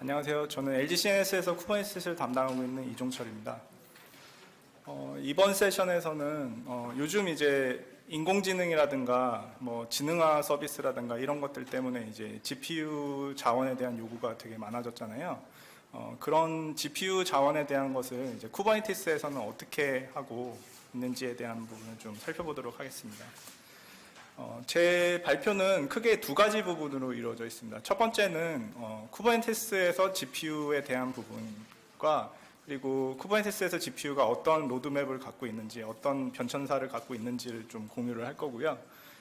안녕하세요. 저는 LG CNS에서 쿠버네티스를 담당하고 있는 이종철입니다. 이번 세션에서는 요즘 이제 인공지능이라든가 뭐 지능화 서비스라든가 이런 것들 때문에 이제 GPU 자원에 대한 요구가 되게 많아졌잖아요. 그런 GPU 자원에 대한 것을 이제 쿠버네티스에서는 어떻게 하고 있는지에 대한 부분을 좀 살펴보도록 하겠습니다. 제 발표는 크게 두 가지 부분으로 이루어져 있습니다. 첫 번째는 쿠버네티스에서 GPU에 대한 부분과 그리고 쿠버네티스에서 GPU가 어떤 로드맵을 갖고 있는지, 어떤 변천사를 갖고 있는지를 좀 공유를 할 거고요.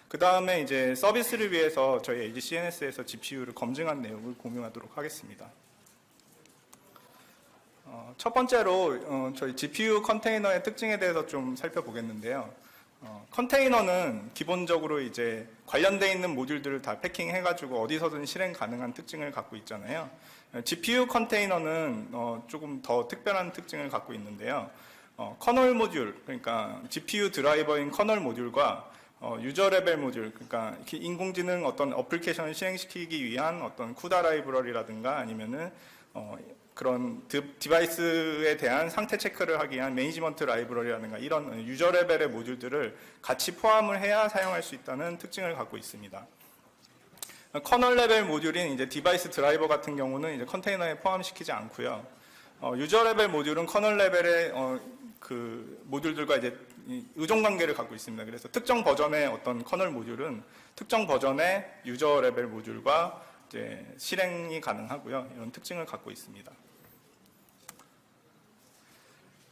그 다음에 이제 서비스를 위해서 저희 LG CNS에서 GPU를 검증한 내용을 공유하도록 하겠습니다. 첫 번째로 저희 GPU 컨테이너의 특징에 대해서 좀 살펴보겠는데요. 컨테이너는 기본적으로 이제 관련되어 있는 모듈들을 다 패킹해가지고 어디서든 실행 가능한 특징을 갖고 있잖아요. GPU 컨테이너는 조금 더 특별한 특징을 갖고 있는데요. 커널 모듈, 그러니까 GPU 드라이버인 커널 모듈과 유저 레벨 모듈, 그러니까 인공지능 어떤 어플리케이션을 실행시키기 위한 어떤 쿠다 라이브러리라든가 아니면은 그런 디바이스에 대한 상태 체크를 하기 위한 매니지먼트 라이브러리라든가 이런 유저 레벨의 모듈들을 같이 포함을 해야 사용할 수 있다는 특징을 갖고 있습니다. 커널 레벨 모듈인 이제 디바이스 드라이버 같은 경우는 이제 컨테이너에 포함시키지 않고요. 유저 레벨 모듈은 커널 레벨의 그 모듈들과 이제 의존 관계를 갖고 있습니다. 그래서 특정 버전의 어떤 커널 모듈은 특정 버전의 유저 레벨 모듈과 이제 실행이 가능하고요. 이런 특징을 갖고 있습니다.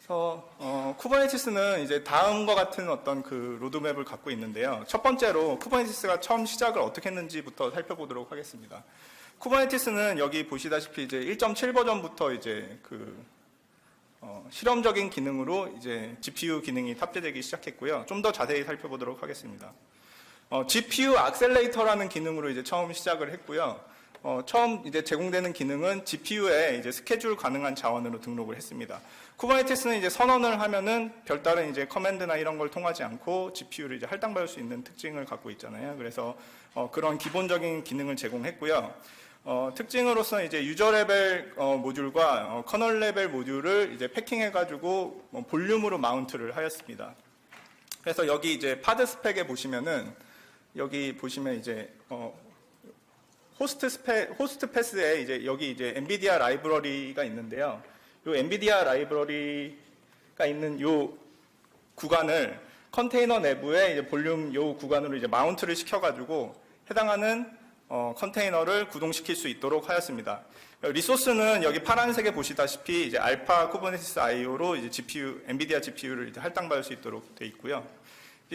그래서 쿠버네티스는 이제 다음과 같은 어떤 그 로드맵을 갖고 있는데요. 첫 번째로 쿠버네티스가 처음 시작을 어떻게 했는지부터 살펴보도록 하겠습니다. 쿠버네티스는 여기 보시다시피 이제 1.7 버전부터 이제 그 실험적인 기능으로 이제 GPU 기능이 탑재되기 시작했고요. 좀 더 자세히 살펴보도록 하겠습니다. GPU 악셀레이터라는 기능으로 이제 처음 시작을 했고요. 처음 이제 제공되는 기능은 GPU에 이제 스케줄 가능한 자원으로 등록을 했습니다. 쿠버네티스는 이제 선언을 하면은 별다른 이제 커맨드나 이런 걸 통하지 않고 GPU를 이제 할당받을 수 있는 특징을 갖고 있잖아요. 그래서 그런 기본적인 기능을 제공했고요. 특징으로서는 이제 유저 레벨 모듈과 커널 레벨 모듈을 이제 패킹해가지고 볼륨으로 마운트를 하였습니다. 그래서 여기 이제 파드 스펙에 보시면은 여기 보시면 이제 호스트 패스에 이제 여기 이제 엔비디아 라이브러리가 있는데요. 이 엔비디아 라이브러리가 있는 이 구간을 컨테이너 내부에 이제 볼륨 이 구간으로 이제 마운트를 시켜가지고 해당하는 컨테이너를 구동시킬 수 있도록 하였습니다. 리소스는 여기 파란색에 보시다시피 이제 알파 쿠버네티스 IO로 이제 엔비디아 GPU를 이제 할당받을 수 있도록 되어 있고요.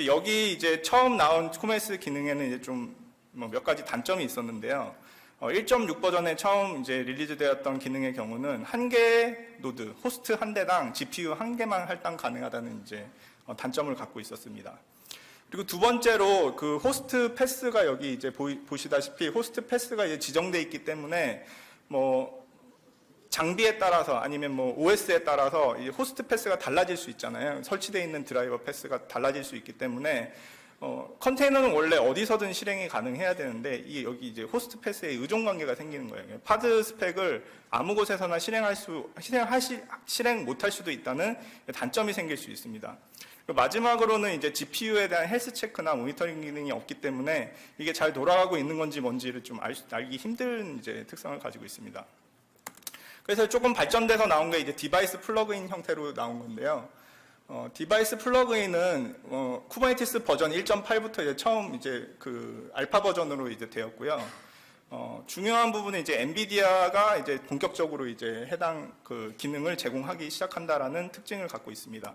여기 이제 처음 나온 쿠버네티스 기능에는 이제 좀 몇 가지 단점이 있었는데요. 1.6 버전에 처음 이제 릴리즈되었던 기능의 경우는 한 개의 노드, 호스트 한 대당 GPU 한 개만 할당 가능하다는 이제 단점을 갖고 있었습니다. 그리고 두 번째로 그 호스트 패스가 여기 이제 보시다시피 호스트 패스가 이제 지정되어 있기 때문에 뭐 장비에 따라서 아니면 뭐 OS에 따라서 이 호스트 패스가 달라질 수 있잖아요. 설치되어 있는 드라이버 패스가 달라질 수 있기 때문에 컨테이너는 원래 어디서든 실행이 가능해야 되는데 여기 이제 호스트 패스에 의존 관계가 생기는 거예요. 파드 스펙을 아무 곳에서나 실행 못할 수도 있다는 단점이 생길 수 있습니다. 마지막으로는 이제 GPU에 대한 헬스 체크나 모니터링 기능이 없기 때문에 이게 잘 돌아가고 있는 건지 뭔지를 좀 알기 힘든 이제 특성을 가지고 있습니다. 그래서 조금 발전돼서 나온 게 이제 디바이스 플러그인 형태로 나온 건데요. 디바이스 플러그인은 쿠버네티스 버전 1.8부터 이제 처음 이제 그 알파 버전으로 이제 되었고요. 중요한 부분은 이제 엔비디아가 이제 본격적으로 이제 해당 그 기능을 제공하기 시작한다라는 특징을 갖고 있습니다.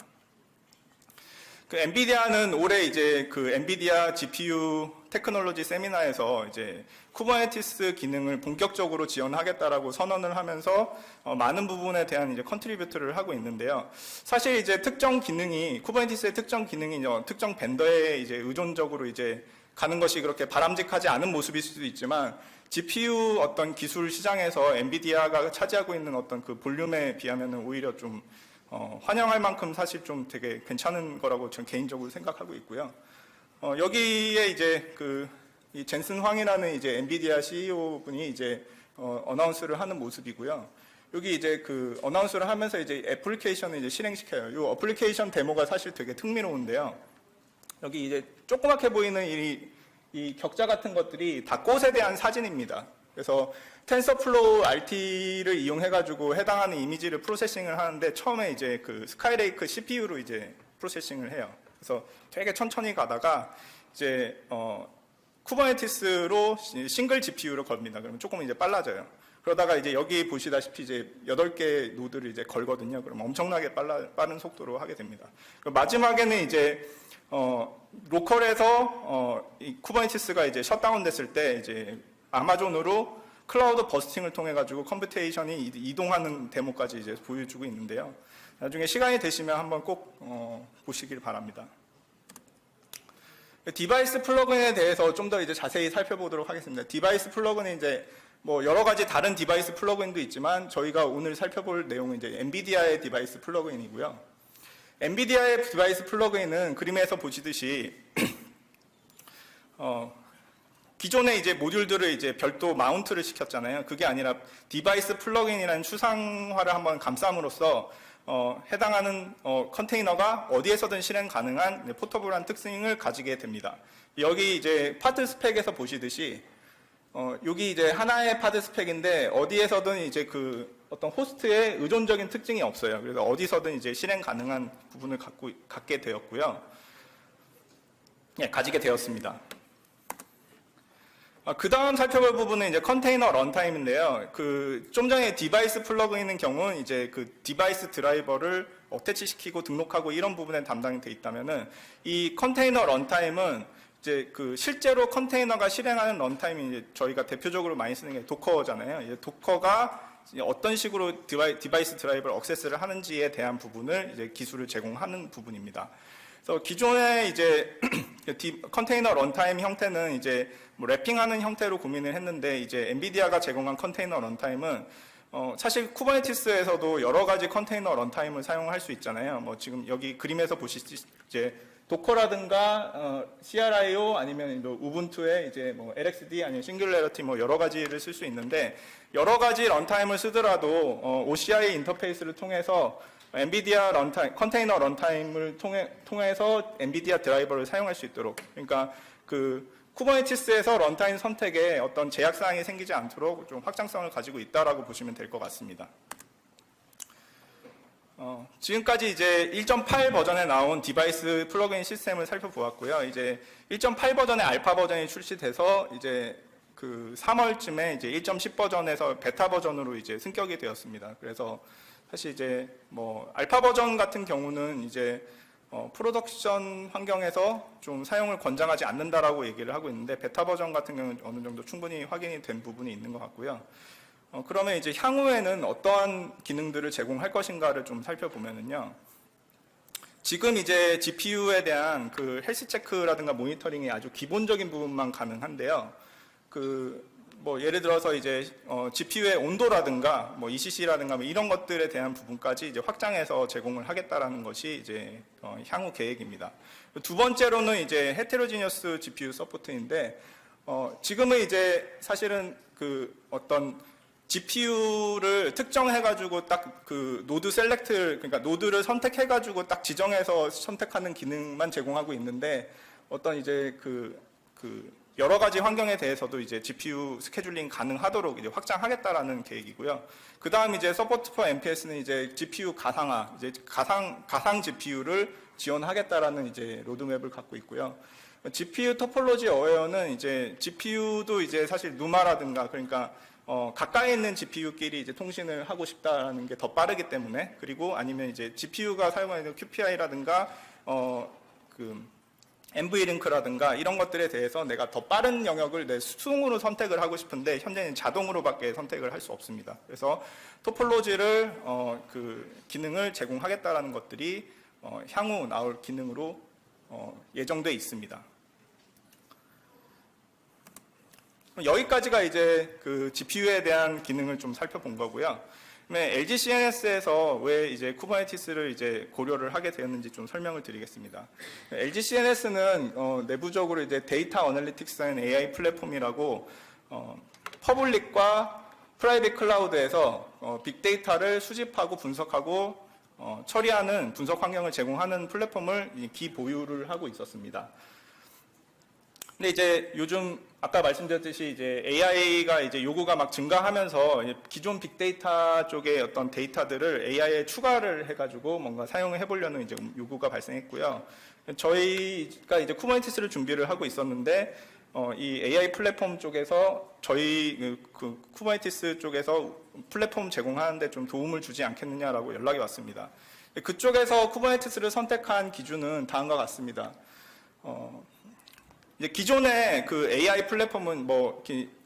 그 엔비디아는 올해 이제 그 엔비디아 GPU 테크놀로지 세미나에서 이제 쿠버네티스 기능을 본격적으로 지원하겠다라고 선언을 하면서 많은 부분에 대한 이제 컨트리뷰트를 하고 있는데요. 사실 이제 특정 기능이 쿠버네티스의 특정 기능이 특정 벤더에 이제 의존적으로 이제 가는 것이 그렇게 바람직하지 않은 모습일 수도 있지만 GPU 어떤 기술 시장에서 엔비디아가 차지하고 있는 어떤 그 볼륨에 비하면은 오히려 좀 환영할 만큼 사실 좀 되게 괜찮은 거라고 저는 개인적으로 생각하고 있고요. 여기에 이제 이 젠슨 황이라는 이제 엔비디아 CEO 분이 이제 어나운스를 하는 모습이고요. 여기 이제 그 어나운스를 하면서 이제 애플리케이션을 이제 실행시켜요. 이 어플리케이션 데모가 사실 되게 흥미로운데요. 여기 이제 조그맣게 보이는 이 격자 같은 것들이 다 꽃에 대한 사진입니다. 그래서 텐서플로우 RT를 이용해가지고 해당하는 이미지를 프로세싱을 하는데 처음에 이제 그 스카이레이크 CPU로 이제 프로세싱을 해요. 그래서 되게 천천히 가다가 이제 쿠버네티스로 싱글 GPU로 겁니다. 그러면 조금 이제 빨라져요. 그러다가 이제 여기 보시다시피 이제 8개 노드를 이제 걸거든요. 그럼 엄청나게 빠른 속도로 하게 됩니다. 마지막에는 이제 로컬에서 이 쿠버네티스가 이제 셧다운 됐을 때 이제 아마존으로 클라우드 버스팅을 통해 가지고 컴퓨테이션이 이동하는 데모까지 이제 보여주고 있는데요. 나중에 시간이 되시면 한번 꼭 보시길 바랍니다. 디바이스 플러그인에 대해서 좀 더 이제 자세히 살펴보도록 하겠습니다. 디바이스 플러그인은 이제 뭐 여러 가지 다른 디바이스 플러그인도 있지만 저희가 오늘 살펴볼 내용은 이제 엔비디아의 디바이스 플러그인이고요. 엔비디아의 디바이스 플러그인은 그림에서 보시듯이 기존에 이제 모듈들을 이제 별도 마운트를 시켰잖아요. 그게 아니라 디바이스 플러그인이라는 추상화를 한번 감쌈으로써 해당하는 컨테이너가 어디에서든 실행 가능한 포터블한 특징을 가지게 됩니다. 여기 이제 파트 스펙에서 보시듯이 여기 이제 하나의 파트 스펙인데 어디에서든 이제 그 어떤 호스트의 의존적인 특징이 없어요. 그래서 어디서든 이제 실행 가능한 부분을 갖게 되었고요. 예, 가지게 되었습니다. 그 다음 살펴볼 부분은 이제 컨테이너 런타임인데요. 좀 전에 디바이스 플러그인의 경우는 이제 그 디바이스 드라이버를 어태치시키고 등록하고 이런 부분에 담당이 돼 있다면은 이 컨테이너 런타임은 이제 그 실제로 컨테이너가 실행하는 런타임이 이제 저희가 대표적으로 많이 쓰는 게 도커잖아요. 이제 도커가 어떤 식으로 디바이스 드라이버를 액세스를 하는지에 대한 부분을 이제 기술을 제공하는 부분입니다. 그래서 기존의 이제 컨테이너 런타임 형태는 이제 뭐 랩핑하는 형태로 고민을 했는데 이제 엔비디아가 제공한 컨테이너 런타임은 사실 쿠버네티스에서도 여러 가지 컨테이너 런타임을 사용할 수 있잖아요. 뭐 지금 여기 그림에서 보시듯이 이제 도커라든가 CRIO 아니면 우분투에 이제 뭐 LXD 아니면 싱귤레러티 뭐 여러 가지를 쓸 수 있는데 여러 가지 런타임을 쓰더라도 OCI 인터페이스를 통해서 엔비디아 런타임, 컨테이너 런타임을 통해서 엔비디아 드라이버를 사용할 수 있도록, 그러니까 그 쿠버네티스에서 런타임 선택에 어떤 제약 사항이 생기지 않도록 좀 확장성을 가지고 있다라고 보시면 될 것 같습니다. 지금까지 이제 1.8 버전에 나온 디바이스 플러그인 시스템을 살펴보았고요. 이제 1.8 버전의 알파 버전이 출시돼서 이제 그 3월쯤에 이제 1.10 버전에서 베타 버전으로 이제 승격이 되었습니다. 그래서 사실 이제 뭐 알파 버전 같은 경우는 이제 프로덕션 환경에서 좀 사용을 권장하지 않는다라고 얘기를 하고 있는데 베타 버전 같은 경우는 어느 정도 충분히 확인이 된 부분이 있는 것 같고요. 그러면 이제 향후에는 어떠한 기능들을 제공할 것인가를 좀 살펴보면은요. 지금 이제 GPU에 대한 그 헬스 체크라든가 모니터링이 아주 기본적인 부분만 가능한데요. 뭐 예를 들어서 이제 GPU의 온도라든가 뭐 ECC라든가 뭐 이런 것들에 대한 부분까지 이제 확장해서 제공을 하겠다라는 것이 이제 향후 계획입니다. 두 번째로는 이제 헤테로지니어스 GPU 서포트인데 지금은 이제 사실은 그 어떤 GPU를 특정해가지고 딱 그 노드 셀렉트, 그러니까 노드를 선택해가지고 딱 지정해서 선택하는 기능만 제공하고 있는데 어떤 이제 여러 가지 환경에 대해서도 이제 GPU 스케줄링 가능하도록 이제 확장하겠다라는 계획이고요. 그 다음 이제 서포트 포 MPS는 이제 GPU 가상화, 이제 가상 GPU를 지원하겠다라는 이제 로드맵을 갖고 있고요. GPU 토폴로지 어웨어는 이제 GPU도 이제 사실 누마라든가 그러니까 가까이 있는 GPU끼리 이제 통신을 하고 싶다라는 게 더 빠르기 때문에 그리고 아니면 이제 GPU가 사용하는 QPI라든가 NV링크라든가 이런 것들에 대해서 내가 더 빠른 영역을 내 수동으로 선택을 하고 싶은데 현재는 자동으로밖에 선택을 할 수 없습니다. 그래서 토폴로지를 기능을 제공하겠다라는 것들이 향후 나올 기능으로 예정돼 있습니다. 여기까지가 이제 그 GPU에 대한 기능을 좀 살펴본 거고요. LG CNS에서 왜 이제 쿠버네티스를 이제 고려를 하게 되었는지 좀 설명을 드리겠습니다. LG CNS는 내부적으로 이제 데이터 어널리틱스 앤 AI 플랫폼이라고 퍼블릭과 프라이빗 클라우드에서 빅데이터를 수집하고 분석하고 처리하는 분석 환경을 제공하는 플랫폼을 기보유를 하고 있었습니다. 근데 이제 요즘 아까 말씀드렸듯이 이제 AI가 이제 요구가 막 증가하면서 기존 빅데이터 쪽의 어떤 데이터들을 AI에 추가를 해가지고 뭔가 사용을 해보려는 이제 요구가 발생했고요. 저희가 이제 쿠버네티스를 준비를 하고 있었는데 이 AI 플랫폼 쪽에서 저희 그 쿠버네티스 쪽에서 플랫폼 제공하는데 좀 도움을 주지 않겠느냐라고 연락이 왔습니다. 그쪽에서 쿠버네티스를 선택한 기준은 다음과 같습니다. 이제 기존의 그 AI 플랫폼은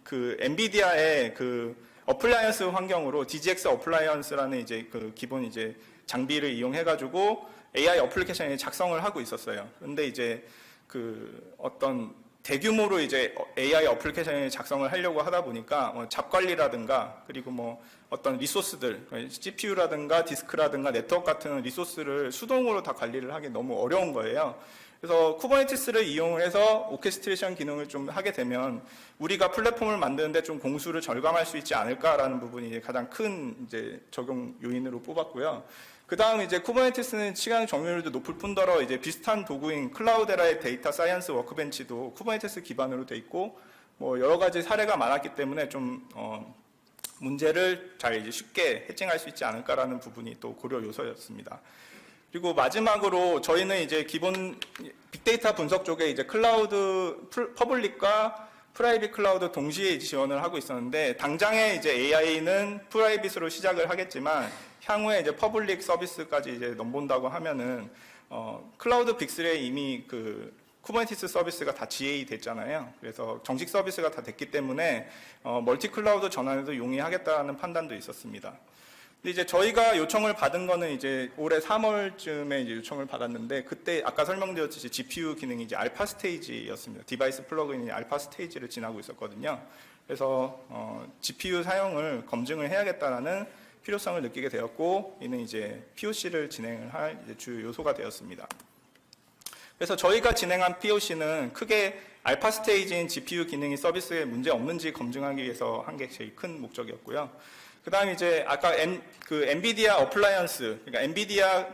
그 엔비디아의 그 어플라이언스 환경으로 DGX 어플라이언스라는 이제 그 기본 이제 장비를 이용해가지고 AI 어플리케이션이 작성을 하고 있었어요. 그런데 이제 그 어떤 대규모로 이제 AI 어플리케이션을 작성을 하려고 하다 보니까 잡 관리라든가 그리고 뭐 어떤 리소스들, CPU라든가 디스크라든가 네트워크 같은 리소스를 수동으로 다 관리를 하기 너무 어려운 거예요. 그래서 쿠버네티스를 이용해서 오케스트레이션 기능을 좀 하게 되면 우리가 플랫폼을 만드는데 좀 공수를 절감할 수 있지 않을까라는 부분이 가장 큰 이제 적용 요인으로 뽑았고요. 그 다음 이제 쿠버네티스는 시간 점유율도 높을 뿐더러 이제 비슷한 도구인 클라우데라의 데이터 사이언스 워크벤치도 쿠버네티스 기반으로 돼 있고 뭐 여러 가지 사례가 많았기 때문에 좀 문제를 잘 이제 쉽게 해칭할 수 있지 않을까라는 부분이 또 고려 요소였습니다. 그리고 마지막으로 저희는 이제 기본 빅데이터 분석 쪽에 이제 클라우드 퍼블릭과 프라이빗 클라우드 동시에 지원을 하고 있었는데 당장에 이제 AI는 프라이빗으로 시작을 하겠지만 향후에 이제 퍼블릭 서비스까지 이제 넘본다고 하면은 클라우드 빅3에 이미 그 쿠버네티스 서비스가 다 GA 됐잖아요. 그래서 정식 서비스가 다 됐기 때문에 멀티 클라우드 전환에도 용이하겠다는 판단도 있었습니다. 근데 이제 저희가 요청을 받은 거는 이제 올해 3월쯤에 이제 요청을 받았는데 그때 아까 설명드렸듯이 GPU 기능이 이제 알파 스테이지였습니다. 디바이스 플러그인이 알파 스테이지를 지나고 있었거든요. 그래서 GPU 사용을 검증을 해야겠다라는 필요성을 느끼게 되었고 이는 이제 POC를 진행을 할 이제 주요 요소가 되었습니다. 그래서 저희가 진행한 POC는 크게 알파 스테이지인 GPU 기능이 서비스에 문제 없는지 검증하기 위해서 한 게 제일 큰 목적이었고요. 그 다음에 이제 아까 엔비디아 어플라이언스, 그러니까 엔비디아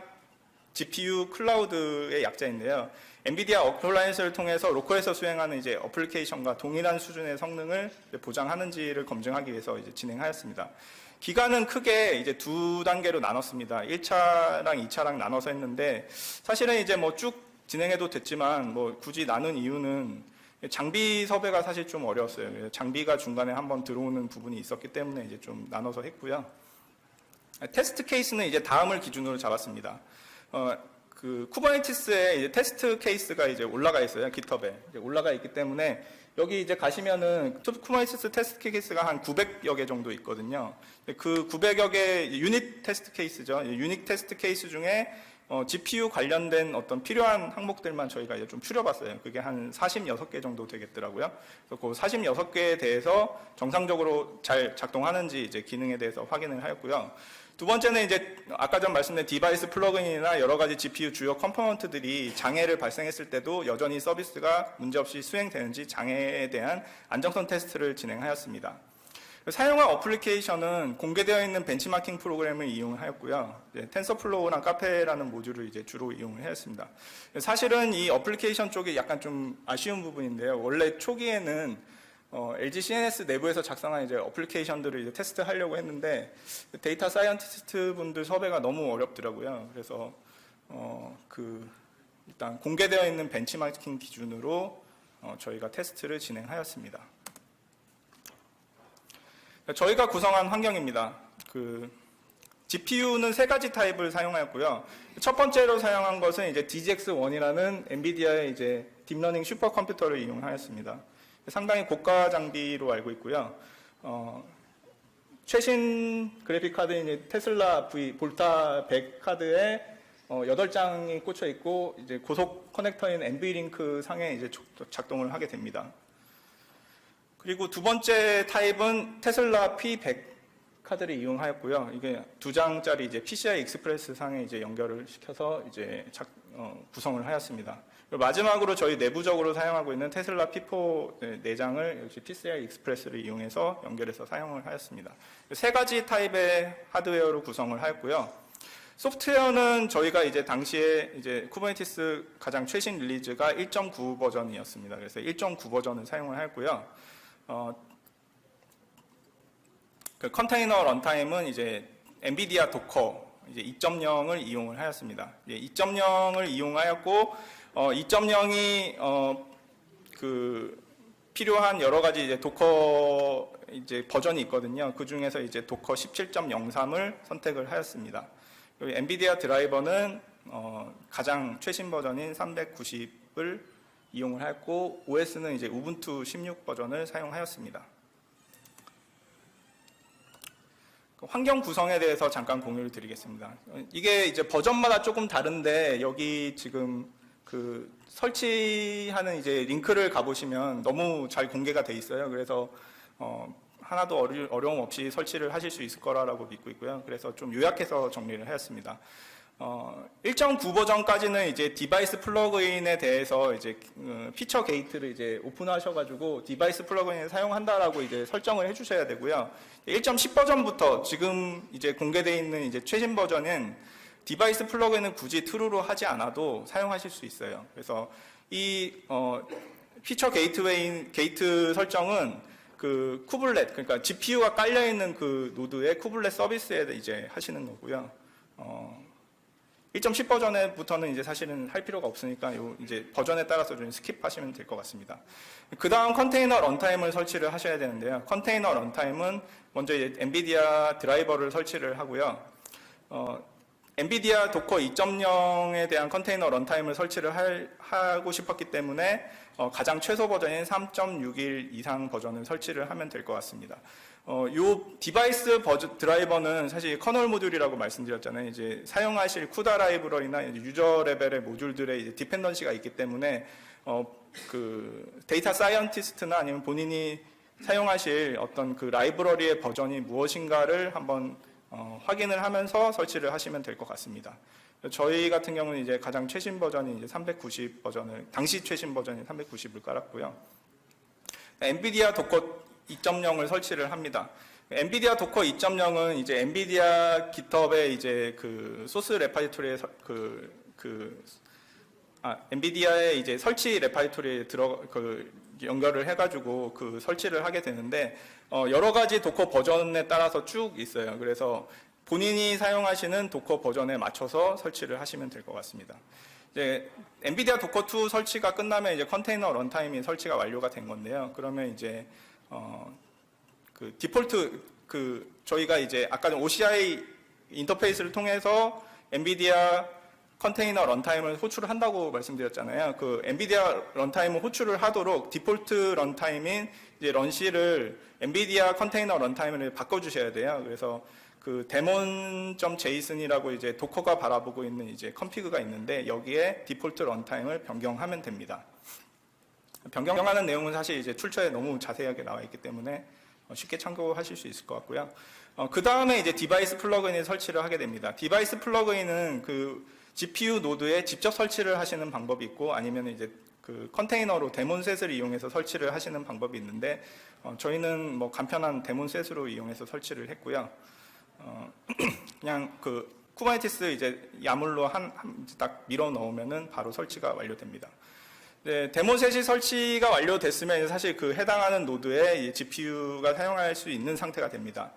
GPU 클라우드의 약자인데요. 엔비디아 어플라이언스를 통해서 로컬에서 수행하는 이제 어플리케이션과 동일한 수준의 성능을 보장하는지를 검증하기 위해서 이제 진행하였습니다. 기간은 크게 이제 두 단계로 나눴습니다. 1차랑 2차랑 나눠서 했는데 사실은 이제 뭐 쭉 진행해도 됐지만 뭐 굳이 나눈 이유는 장비 섭외가 사실 좀 어려웠어요. 장비가 중간에 한번 들어오는 부분이 있었기 때문에 이제 좀 나눠서 했고요. 테스트 케이스는 이제 다음을 기준으로 잡았습니다. 그 쿠버네티스에 이제 테스트 케이스가 이제 올라가 있어요. 깃허브에 이제 올라가 있기 때문에 여기 이제 가시면은 쿠버네티스 테스트 케이스가 한 900여 개 정도 있거든요. 그 900여 개 유닛 테스트 케이스죠. 유닛 테스트 케이스 중에 GPU 관련된 어떤 필요한 항목들만 저희가 이제 좀 추려봤어요. 그게 한 46개 정도 되겠더라고요. 그래서 그 46개에 대해서 정상적으로 잘 작동하는지 이제 기능에 대해서 확인을 하였고요. 두 번째는 이제 아까 전 말씀드린 디바이스 플러그인이나 여러 가지 GPU 주요 컴포넌트들이 장애를 발생했을 때도 여전히 서비스가 문제없이 수행되는지 장애에 대한 안정성 테스트를 진행하였습니다. 사용한 어플리케이션은 공개되어 있는 벤치마킹 프로그램을 이용하였고요. 텐서플로우랑 카페라는 모듈을 이제 주로 이용을 하였습니다. 사실은 이 어플리케이션 쪽이 약간 좀 아쉬운 부분인데요. 원래 초기에는 LG CNS 내부에서 작성한 이제 어플리케이션들을 이제 테스트하려고 했는데 데이터 사이언티스트 분들 섭외가 너무 어렵더라고요. 그래서 일단 공개되어 있는 벤치마킹 기준으로 저희가 테스트를 진행하였습니다. 저희가 구성한 환경입니다. GPU는 세 가지 타입을 사용하였고요. 첫 번째로 사용한 것은 이제 DGX-1이라는 엔비디아의 이제 딥러닝 슈퍼컴퓨터를 이용하였습니다. 상당히 고가 장비로 알고 있고요. 최신 그래픽 카드인 이제 테슬라 볼타 100 카드에 8장이 꽂혀 있고 이제 고속 커넥터인 NVLink 상에 이제 작동을 하게 됩니다. 그리고 두 번째 타입은 테슬라 P100 카드를 이용하였고요. 이게 2장짜리 이제 PCI 익스프레스 상에 이제 연결을 시켜서 이제 구성을 하였습니다. 그리고 마지막으로 저희 내부적으로 사용하고 있는 테슬라 P4 내장을 역시 PCI 익스프레스를 이용해서 연결해서 사용을 하였습니다. 세 가지 타입의 하드웨어로 구성을 하였고요. 소프트웨어는 저희가 이제 당시에 이제 쿠버네티스 가장 최신 릴리즈가 1.9 버전이었습니다. 그래서 1.9 버전을 사용을 하였고요. 그 컨테이너 런타임은 이제 엔비디아 도커 이제 2.0을 이용을 하였습니다. 2.0을 이용하였고 2.0이 그 필요한 여러 가지 이제 도커 이제 버전이 있거든요. 그 중에서 이제 도커 17.03을 선택을 하였습니다. 그리고 엔비디아 드라이버는 가장 최신 버전인 390을 이용을 하였고 OS는 이제 우분투 16 버전을 사용하였습니다. 환경 구성에 대해서 잠깐 공유를 드리겠습니다. 이게 이제 버전마다 조금 다른데 여기 지금 그 설치하는 이제 링크를 가보시면 너무 잘 공개가 돼 있어요. 그래서 하나도 어려움 없이 설치를 하실 수 있을 거라고 믿고 있고요. 그래서 좀 요약해서 정리를 하였습니다. 1.9 버전까지는 이제 디바이스 플러그인에 대해서 이제 피처 게이트를 이제 오픈하셔가지고 디바이스 플러그인을 사용한다라고 이제 설정을 해주셔야 되고요. 1.10 버전부터 지금 이제 공개되어 있는 이제 최신 버전은 디바이스 플러그인은 굳이 true로 하지 않아도 사용하실 수 있어요. 그래서 이 피처 게이트 설정은 그 쿠블렛, 그러니까 GPU가 깔려 있는 그 노드의 쿠블렛 서비스에 이제 하시는 거고요. 1.10 버전부터는 이제 사실은 할 필요가 없으니까 요 이제 버전에 따라서 좀 스킵하시면 될 것 같습니다. 그 다음 컨테이너 런타임을 설치를 하셔야 되는데요. 컨테이너 런타임은 먼저 이제 엔비디아 드라이버를 설치를 하고요. 엔비디아 도커 2.0에 대한 컨테이너 런타임을 설치를 하고 싶었기 때문에 가장 최소 버전인 3.61 이상 버전을 설치를 하면 될 것 같습니다. 요 디바이스 드라이버는 사실 커널 모듈이라고 말씀드렸잖아요. 이제 사용하실 쿠다 라이브러리나 유저 레벨의 모듈들의 이제 디펜던시가 있기 때문에 그 데이터 사이언티스트나 아니면 본인이 사용하실 어떤 그 라이브러리의 버전이 무엇인가를 한번 확인을 하면서 설치를 하시면 될 것 같습니다. 저희 같은 경우는 이제 가장 최신 버전이 이제 390 버전을 당시 최신 버전인 390을 깔았고요. 엔비디아 도커 2.0을 설치를 합니다. 엔비디아 도커 2.0은 이제 엔비디아 깃허브의 이제 그 소스 레파지토리에 엔비디아의 이제 설치 레파지토리에 연결을 해가지고 그 설치를 하게 되는데 여러 가지 도커 버전에 따라서 쭉 있어요. 그래서 본인이 사용하시는 도커 버전에 맞춰서 설치를 하시면 될 것 같습니다. 이제 엔비디아 도커 2 설치가 끝나면 이제 컨테이너 런타임이 설치가 완료가 된 건데요. 그러면 이제 그 디폴트 저희가 이제 아까 OCI 인터페이스를 통해서 엔비디아 컨테이너 런타임을 호출을 한다고 말씀드렸잖아요. 그 엔비디아 런타임을 호출을 하도록 디폴트 런타임인 이제 런C를 엔비디아 컨테이너 런타임을 바꿔주셔야 돼요. 그래서 그 daemon.json이라고 이제 도커가 바라보고 있는 이제 컴피그가 있는데 여기에 디폴트 런타임을 변경하면 됩니다. 변경하는 내용은 사실 이제 출처에 너무 자세하게 나와 있기 때문에 쉽게 참고하실 수 있을 것 같고요. 그 다음에 이제 디바이스 플러그인을 설치를 하게 됩니다. 디바이스 플러그인은 그 GPU 노드에 직접 설치를 하시는 방법이 있고 아니면 이제 그 컨테이너로 데몬셋을 이용해서 설치를 하시는 방법이 있는데 저희는 뭐 간편한 데몬셋으로 이용해서 설치를 했고요. 그냥 그 쿠버네티스 이제 야물로 딱 밀어 넣으면은 바로 설치가 완료됩니다. 네, 데모셋이 설치가 완료됐으면 사실 그 해당하는 노드에 GPU가 사용할 수 있는 상태가 됩니다.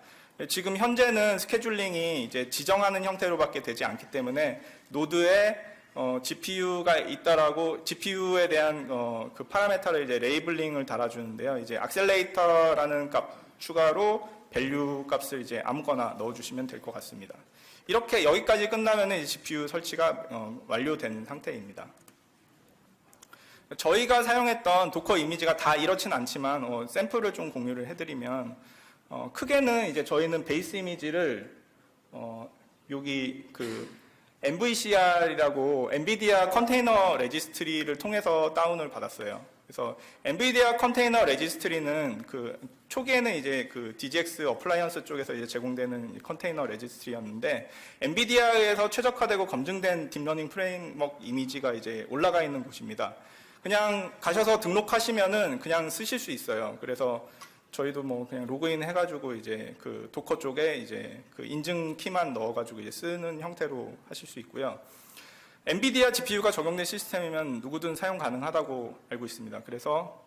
지금 현재는 스케줄링이 이제 지정하는 형태로밖에 되지 않기 때문에 노드에 GPU가 있다라고 GPU에 대한 그 파라메터를 이제 레이블링을 달아주는데요. 이제 악셀레이터라는 값 추가로 밸류 값을 이제 아무거나 넣어주시면 될 것 같습니다. 이렇게 여기까지 끝나면은 GPU 설치가 완료된 상태입니다. 저희가 사용했던 도커 이미지가 다 이렇진 않지만 샘플을 좀 공유를 해드리면 크게는 이제 저희는 베이스 이미지를 여기 그 MVCR이라고 엔비디아 컨테이너 레지스트리를 통해서 다운을 받았어요. 그래서 엔비디아 컨테이너 레지스트리는 그 초기에는 이제 그 DGX 어플라이언스 쪽에서 이제 제공되는 컨테이너 레지스트리였는데 엔비디아에서 최적화되고 검증된 딥러닝 프레임워크 이미지가 이제 올라가 있는 곳입니다. 그냥 가셔서 등록하시면은 그냥 쓰실 수 있어요. 그래서 저희도 뭐 그냥 로그인 해가지고 이제 그 도커 쪽에 이제 그 인증 키만 넣어가지고 이제 쓰는 형태로 하실 수 있고요. 엔비디아 GPU가 적용된 시스템이면 누구든 사용 가능하다고 알고 있습니다. 그래서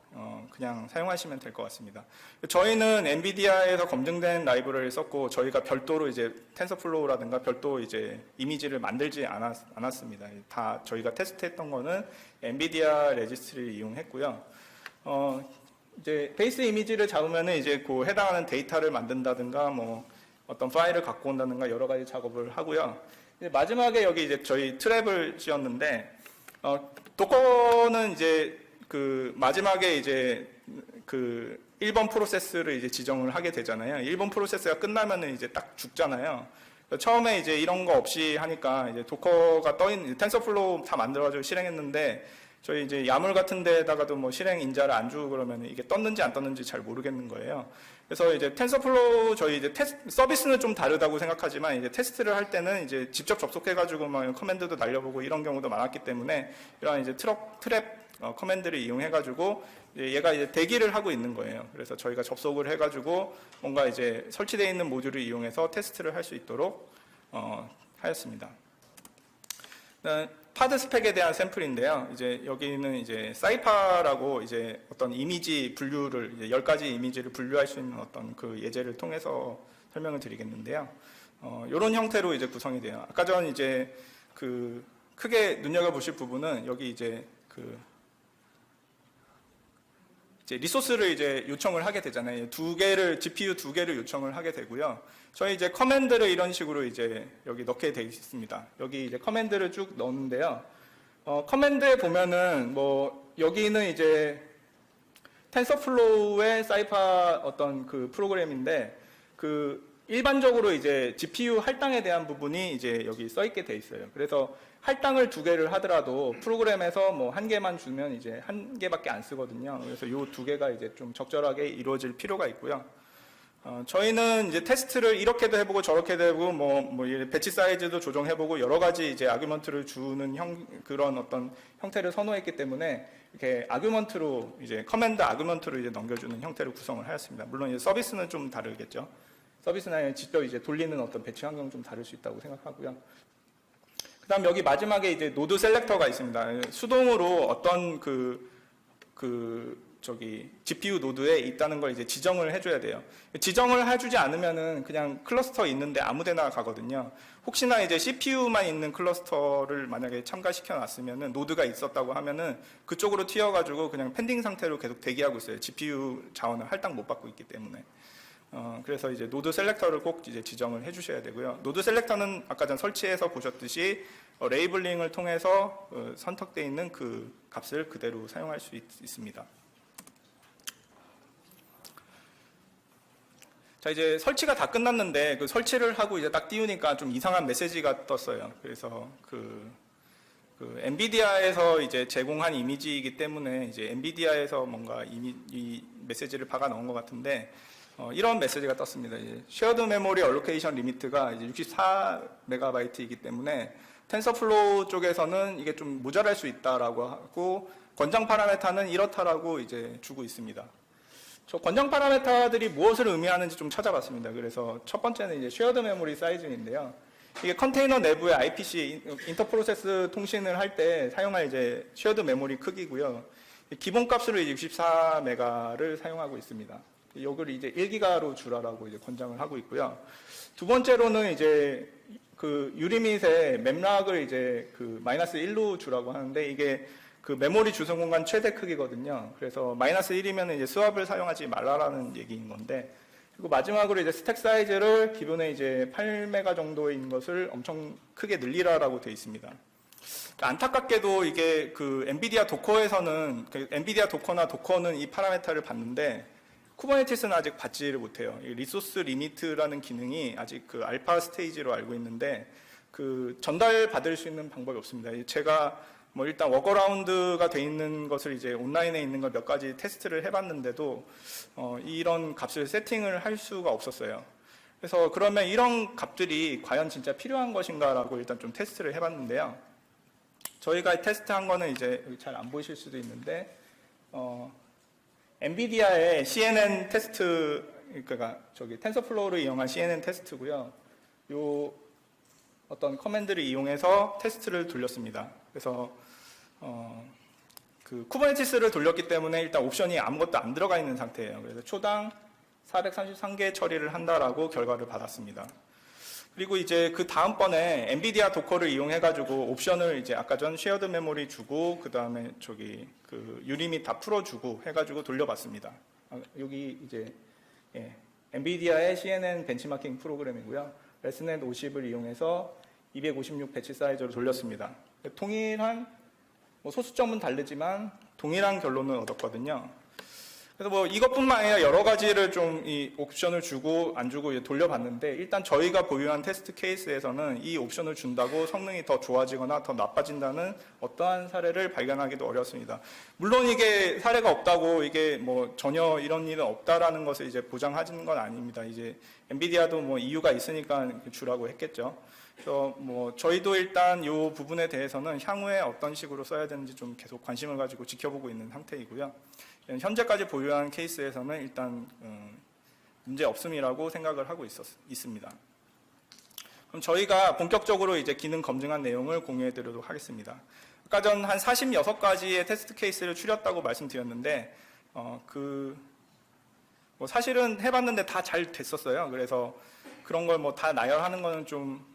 그냥 사용하시면 될 것 같습니다. 저희는 엔비디아에서 검증된 라이브러리를 썼고 저희가 별도로 이제 텐서플로우라든가 별도 이제 이미지를 만들지 않았습니다. 다 저희가 테스트했던 거는 엔비디아 레지스트리를 이용했고요. 이제 베이스 이미지를 잡으면은 이제 그 해당하는 데이터를 만든다든가 뭐 어떤 파일을 갖고 온다든가 여러 가지 작업을 하고요. 마지막에 여기 이제 저희 트랩을 씌웠는데 도커는 이제 그 마지막에 이제 그 1번 프로세스를 이제 지정을 하게 되잖아요. 1번 프로세스가 끝나면은 이제 딱 죽잖아요. 처음에 이제 이런 거 없이 하니까 이제 도커가 떠있는 텐서플로우 다 만들어가지고 실행했는데 저희 이제 야물 같은 데다가도 뭐 실행 인자를 안 주고 그러면 이게 떴는지 안 떴는지 잘 모르겠는 거예요. 그래서 이제 텐서플로우 저희 이제 서비스는 좀 다르다고 생각하지만 이제 테스트를 할 때는 이제 직접 접속해가지고 막 커맨드도 날려보고 이런 경우도 많았기 때문에 이런 이제 트랩 커맨드를 이용해가지고 얘가 이제 대기를 하고 있는 거예요. 그래서 저희가 접속을 해가지고 뭔가 이제 설치되어 있는 모듈을 이용해서 테스트를 할 수 있도록 하였습니다. 파드 스펙에 대한 샘플인데요. 이제 여기는 이제 사이파라고 이제 어떤 이미지 분류를 이제 10가지 이미지를 분류할 수 있는 어떤 그 예제를 통해서 설명을 드리겠는데요. 이런 형태로 이제 구성이 돼요. 아까 전 이제 그 크게 눈여겨보실 부분은 여기 이제 그 이제 리소스를 이제 요청을 하게 되잖아요. GPU 2개를 요청을 하게 되고요. 저희 이제 커맨드를 이런 식으로 이제 여기 넣게 되어 있습니다. 여기 이제 커맨드를 쭉 넣는데요. 커맨드에 보면은 뭐 여기는 이제 텐서플로우의 사이파 어떤 그 프로그램인데 그 일반적으로 이제 GPU 할당에 대한 부분이 이제 여기 써 있게 돼 있어요. 그래서 할당을 2개를 하더라도 프로그램에서 뭐 1개만 주면 이제 1개밖에 안 쓰거든요. 그래서 요 2개가 이제 좀 적절하게 이루어질 필요가 있고요. 저희는 이제 테스트를 이렇게도 해보고 저렇게도 해보고 뭐 배치 사이즈도 조정해보고 여러 가지 이제 아규먼트를 주는 그런 어떤 형태를 선호했기 때문에 이렇게 아규먼트로 이제 커맨드 아규먼트로 이제 넘겨주는 형태로 구성을 하였습니다. 물론 이제 서비스는 좀 다르겠죠. 서비스나 직접 이제 돌리는 어떤 배치 환경 좀 다를 수 있다고 생각하고요. 그다음 여기 마지막에 이제 노드 셀렉터가 있습니다. 수동으로 어떤 GPU 노드에 있다는 걸 이제 지정을 해줘야 돼요. 지정을 해주지 않으면은 그냥 클러스터 있는데 아무데나 가거든요. 혹시나 이제 CPU만 있는 클러스터를 만약에 참가시켜 놨으면은 노드가 있었다고 하면은 그쪽으로 튀어가지고 그냥 펜딩 상태로 계속 대기하고 있어요. GPU 자원을 할당 못 받고 있기 때문에. 그래서 이제 노드 셀렉터를 꼭 이제 지정을 해주셔야 되고요. 노드 셀렉터는 아까 전 설치해서 보셨듯이 레이블링을 통해서 선택되어 있는 그 값을 그대로 사용할 수 있습니다. 자, 이제 설치가 다 끝났는데 그 설치를 하고 이제 딱 띄우니까 좀 이상한 메시지가 떴어요. 그래서 그 엔비디아에서 이제 제공한 이미지이기 때문에 이제 엔비디아에서 뭔가 이 메시지를 박아 넣은 것 같은데 이런 메시지가 떴습니다. 쉐어드 메모리 얼로케이션 리미트가 이제 64MB이기 때문에 텐서플로우 쪽에서는 이게 좀 모자랄 수 있다라고 하고 권장 파라메타는 이렇다라고 이제 주고 있습니다. 저 권장 파라메타들이 무엇을 의미하는지 좀 찾아봤습니다. 그래서 첫 번째는 이제 쉐어드 메모리 사이즈인데요. 이게 컨테이너 내부의 IPC 인터프로세스 통신을 할 때 사용할 이제 쉐어드 메모리 크기고요. 기본 값으로 이제 64메가를 사용하고 있습니다. 이걸 이제 1기가로 주라라고 이제 권장을 하고 있고요. 두 번째로는 이제 그 유리밋의 맵락을 이제 그 -1로 주라고 하는데 이게 그 메모리 주소 공간 최대 크기거든요. 그래서 -1이면 이제 스왑을 사용하지 말라라는 얘기인 건데, 그리고 마지막으로 이제 스택 사이즈를 기존에 이제 8메가 정도인 것을 엄청 크게 늘리라라고 되어 있습니다. 안타깝게도 이게 그 엔비디아 도커에서는 엔비디아 도커나 도커는 이 파라메타를 받는데 쿠버네티스는 아직 받지를 못해요. 리소스 리미트라는 기능이 아직 그 알파 스테이지로 알고 있는데 그 전달 받을 수 있는 방법이 없습니다. 제가 뭐 일단 워커라운드가 돼 있는 것을 이제 온라인에 있는 걸 몇 가지 테스트를 해봤는데도 이런 값을 세팅을 할 수가 없었어요. 그래서 그러면 이런 값들이 과연 진짜 필요한 것인가라고 일단 좀 테스트를 해봤는데요. 저희가 테스트한 거는 이제 잘 안 보이실 수도 있는데 엔비디아의 CNN 테스트, 그러니까 저기 텐서플로우를 이용한 CNN 테스트고요. 요 어떤 커맨드를 이용해서 테스트를 돌렸습니다. 그래서 그 쿠버네티스를 돌렸기 때문에 일단 옵션이 아무것도 안 들어가 있는 상태예요. 그래서 초당 433개 처리를 한다라고 결과를 받았습니다. 그리고 이제 그 다음번에 엔비디아 도커를 이용해가지고 옵션을 이제 아까 전 쉐어드 메모리 주고 그 다음에 저기 그 유리밋 다 풀어주고 해가지고 돌려봤습니다. 여기 이제 엔비디아의 CNN 벤치마킹 프로그램이고요. 레스넷 50을 이용해서 256 배치 사이즈로 돌렸습니다. 동일한 소수점은 다르지만 동일한 결론을 얻었거든요. 그래서 뭐 이것뿐만 아니라 여러 가지를 좀 이 옵션을 주고 안 주고 돌려봤는데 일단 저희가 보유한 테스트 케이스에서는 이 옵션을 준다고 성능이 더 좋아지거나 더 나빠진다는 어떠한 사례를 발견하기도 어렵습니다. 물론 이게 사례가 없다고 이게 뭐 전혀 이런 일은 없다라는 것을 이제 보장하는 건 아닙니다. 이제 엔비디아도 뭐 이유가 있으니까 주라고 했겠죠. 그래서 뭐 저희도 일단 이 부분에 대해서는 향후에 어떤 식으로 써야 되는지 좀 계속 관심을 가지고 지켜보고 있는 상태이고요. 현재까지 보유한 케이스에서는 일단 문제 없음이라고 생각을 하고 있습니다. 그럼 저희가 본격적으로 이제 기능 검증한 내용을 공유해 드리도록 하겠습니다. 아까 전 한 46가지의 테스트 케이스를 추렸다고 말씀드렸는데 뭐 사실은 해봤는데 다 잘 됐었어요. 그래서 그런 걸 뭐 다 나열하는 거는 좀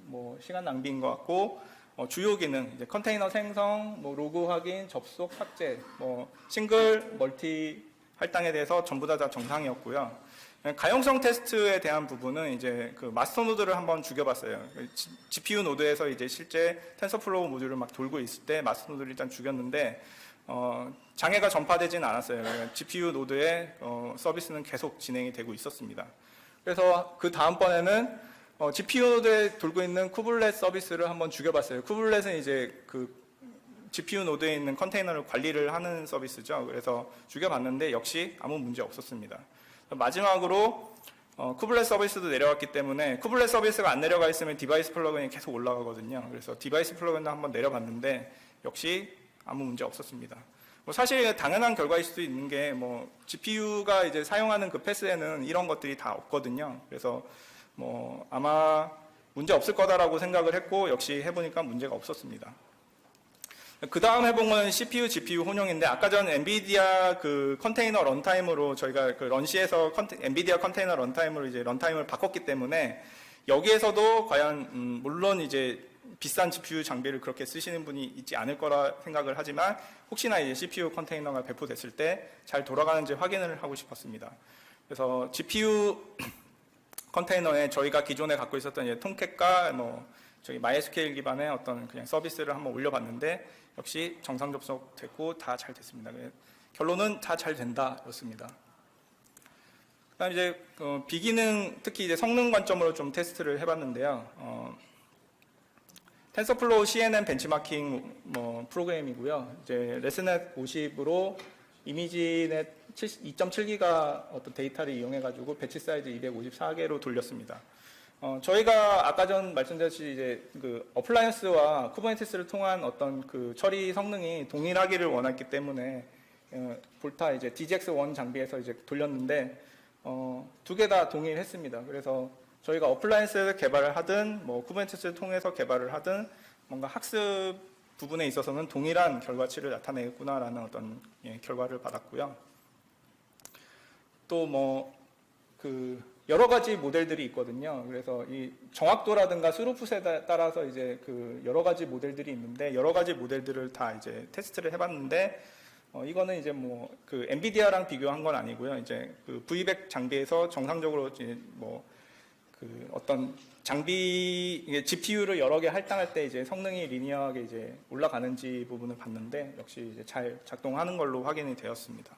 뭐 시간 낭비인 것 같고 주요 기능 이제 컨테이너 생성, 뭐 로그 확인, 접속, 삭제, 뭐 싱글, 멀티 할당에 대해서 전부 다 정상이었고요. 가용성 테스트에 대한 부분은 이제 그 마스터 노드를 한번 죽여봤어요. GPU 노드에서 이제 실제 텐서플로우 모듈을 막 돌고 있을 때 마스터 노드를 일단 죽였는데 장애가 전파되지는 않았어요. GPU 노드의 서비스는 계속 진행이 되고 있었습니다. 그래서 그 다음번에는 GPU 노드에 돌고 있는 쿠블렛 서비스를 한번 죽여봤어요. 쿠블렛은 이제 그 GPU 노드에 있는 컨테이너를 관리를 하는 서비스죠. 그래서 죽여봤는데 역시 아무 문제 없었습니다. 마지막으로 쿠블렛 서비스도 내려왔기 때문에 쿠블렛 서비스가 안 내려가 있으면 디바이스 플러그인이 계속 올라가거든요. 그래서 디바이스 플러그인도 한번 내려봤는데 역시 아무 문제 없었습니다. 뭐 사실 당연한 결과일 수도 있는 게 뭐 GPU가 이제 사용하는 그 패스에는 이런 것들이 다 없거든요. 그래서 뭐 아마 문제 없을 거다라고 생각을 했고 역시 해보니까 문제가 없었습니다. 그 다음 해본 건 CPU, GPU 혼용인데 아까 전 엔비디아 그 컨테이너 런타임으로 저희가 그 런시에서 엔비디아 컨테이너 런타임으로 이제 런타임을 바꿨기 때문에 여기에서도 과연 물론 이제 비싼 GPU 장비를 그렇게 쓰시는 분이 있지 않을 거라 생각을 하지만 혹시나 이제 CPU 컨테이너가 배포됐을 때 잘 돌아가는지 확인을 하고 싶었습니다. 그래서 GPU 컨테이너에 저희가 기존에 갖고 있었던 이제 톰캣과 뭐 저희 MySQL 기반의 어떤 그냥 서비스를 한번 올려봤는데 역시 정상 접속됐고 다 잘 됐습니다. 결론은 다 잘 된다였습니다. 그다음 이제 비기능 특히 이제 성능 관점으로 좀 테스트를 해봤는데요. 텐서플로우 CNN 벤치마킹 뭐 프로그램이고요. 이제 레스넷 50으로 이미지넷 2.7기가 어떤 데이터를 이용해가지고 배치 사이즈 254개로 돌렸습니다. 저희가 아까 전 말씀드렸듯이 이제 그 어플라이언스와 쿠버네티스를 통한 어떤 그 처리 성능이 동일하기를 원했기 때문에 볼타 이제 DGX1 장비에서 이제 돌렸는데 두 개 다 동일했습니다. 그래서 저희가 어플라이언스 개발을 하든 뭐 쿠버네티스를 통해서 개발을 하든 뭔가 학습 부분에 있어서는 동일한 결과치를 나타내겠구나라는 어떤 결과를 받았고요. 또 뭐 그 여러 가지 모델들이 있거든요. 그래서 이 정확도라든가 스루풋에 따라서 이제 그 여러 가지 모델들이 있는데 여러 가지 모델들을 다 이제 테스트를 해봤는데 이거는 이제 뭐 그 엔비디아랑 비교한 건 아니고요. 이제 그 V100 장비에서 정상적으로 이제 뭐 그 어떤 장비 GPU를 여러 개 할당할 때 이제 성능이 리니어하게 이제 올라가는지 부분을 봤는데 역시 이제 잘 작동하는 걸로 확인이 되었습니다.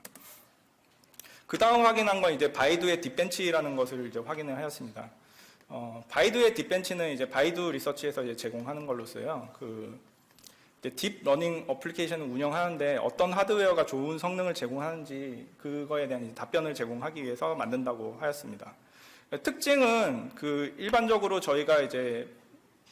그 다음 확인한 건 이제 바이두의 딥벤치라는 것을 이제 확인을 하였습니다. 바이두의 딥벤치는 이제 바이두 리서치에서 이제 제공하는 걸로서요. 그 딥러닝 어플리케이션을 운영하는데 어떤 하드웨어가 좋은 성능을 제공하는지 그거에 대한 이제 답변을 제공하기 위해서 만든다고 하였습니다. 특징은 그 일반적으로 저희가 이제